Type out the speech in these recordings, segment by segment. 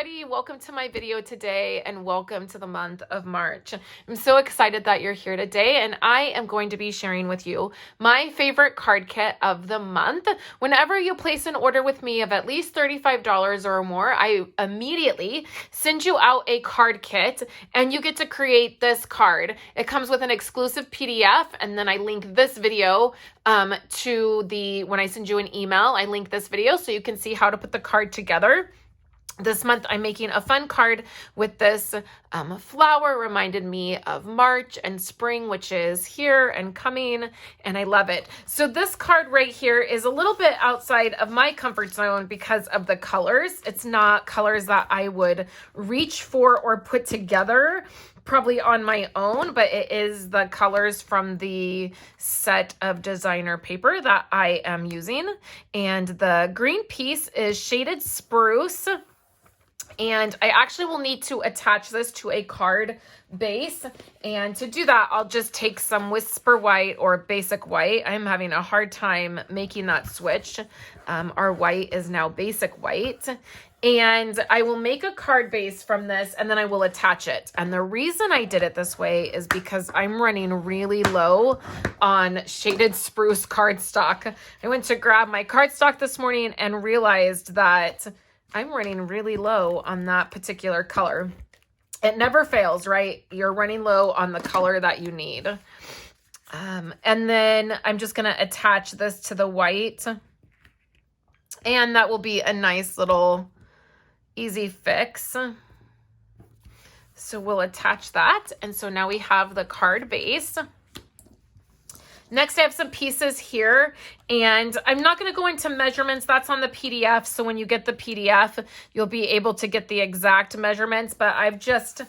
everybody, welcome to my video today and welcome to the month of March. I'm so excited that you're here today and I am going to be sharing with you my favorite card kit of the month. Whenever you place an order with me of at least $35 or more, I immediately send you out a card kit and you get to create this card. It comes with an exclusive PDF and then I link this video when I send you an email, I link this video so you can see how to put the card together. This month, I'm making a fun card with this flower. Reminded me of March and spring, which is here and coming, and I love it. So this card right here is a little bit outside of my comfort zone because of the colors. It's not colors that I would reach for or put together probably on my own, but it is the colors from the set of designer paper that I am using. And the green piece is Shaded Spruce. And I actually will need to attach this to a card base. And to do that, I'll just take some Whisper White or Basic White. I'm having a hard time making that switch. Our white is now Basic White. And I will make a card base from this and then I will attach it. And the reason I did it this way is because I'm running really low on Shaded Spruce cardstock. I went to grab my cardstock this morning and realized that I'm running really low on that particular color. It never fails, right? You're running low on the color that you need. And then I'm just going to attach this to the white. And that will be a nice little easy fix. So we'll attach that. And so now we have the card base. Next, I have some pieces here, and I'm not going to go into measurements. That's on the PDF, so when you get the PDF, you'll be able to get the exact measurements, but I've just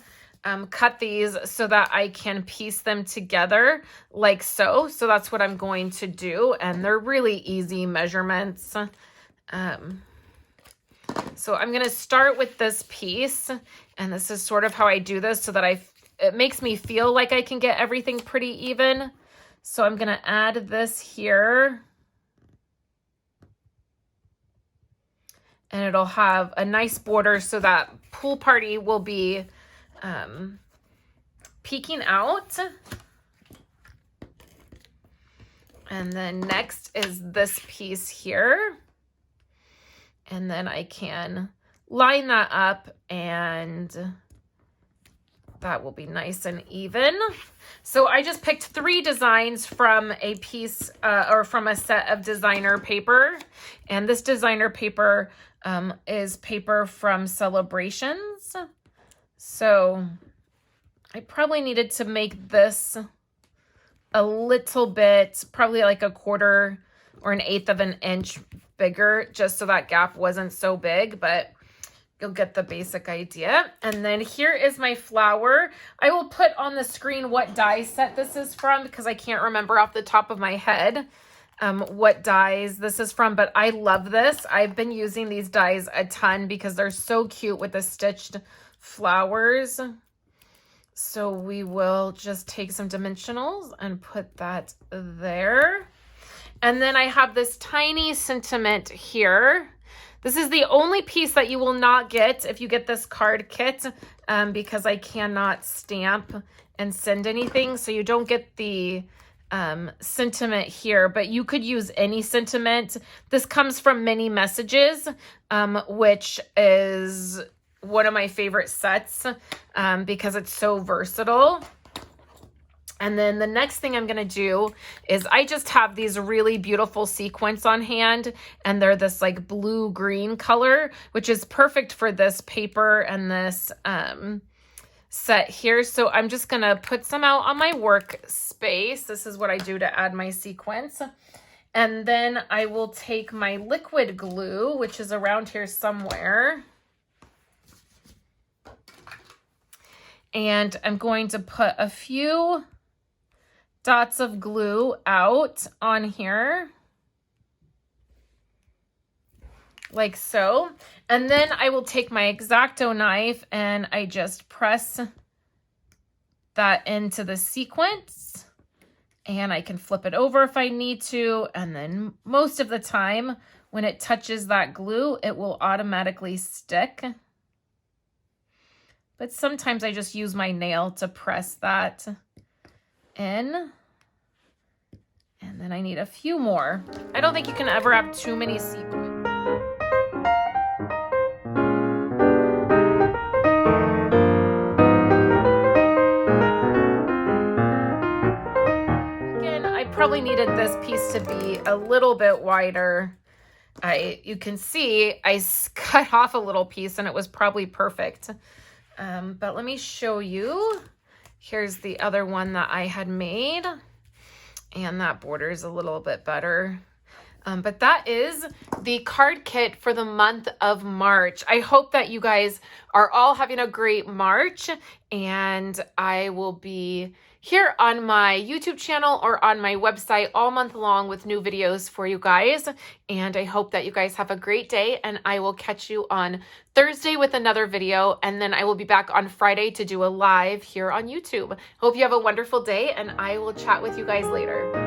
cut these so that I can piece them together like so. So that's what I'm going to do, and they're really easy measurements. So I'm going to start with this piece, and this is sort of how I do this so that it makes me feel like I can get everything pretty even. So I'm going to add this here. And it'll have a nice border so that pool party will be peeking out. And then next is this piece here. And then I can line that up and that will be nice and even. So I just picked 3 designs from a piece or from a set of designer paper. And this designer paper is paper from Celebrations. So I probably needed to make this a little bit, probably like 1/4 or 1/8 of an inch bigger, just so that gap wasn't so big, but you'll get the basic idea. And then here is my flower. I will put on the screen what die set this is from because I can't remember off the top of my head what dies this is from, but I love this. I've been using these dies a ton because they're so cute with the stitched flowers. So we will just take some dimensionals and put that there. And then I have this tiny sentiment here. This is the only piece that you will not get if you get this card kit because I cannot stamp and send anything. So you don't get the sentiment here, but you could use any sentiment. This comes from Many Messages, which is one of my favorite sets because it's so versatile. And then the next thing I'm going to do is I just have these really beautiful sequins on hand, and they're this like blue-green color, which is perfect for this paper and this set here. So I'm just going to put some out on my workspace. This is what I do to add my sequins. And then I will take my liquid glue, which is around here somewhere. And I'm going to put a few dots of glue out on here like so. And then I will take my X-Acto knife and I just press that into the sequence, and I can flip it over if I need to. And then most of the time when it touches that glue, it will automatically stick. but sometimes I just use my nail to press that in. And then I need a few more. I don't think you can ever have too many sequins. Again, I probably needed this piece to be a little bit wider. You can see I cut off a little piece and it was probably perfect. But let me show you. Here's the other one that I had made. And that border is a little bit better. But that is the card kit for the month of March. I hope that you guys are all having a great March, and I will be here on my YouTube channel or on my website all month long with new videos for you guys. And I hope that you guys have a great day, and I will catch you on Thursday with another video, and then I will be back on Friday to do a live here on YouTube. Hope you have a wonderful day, and I will chat with you guys later.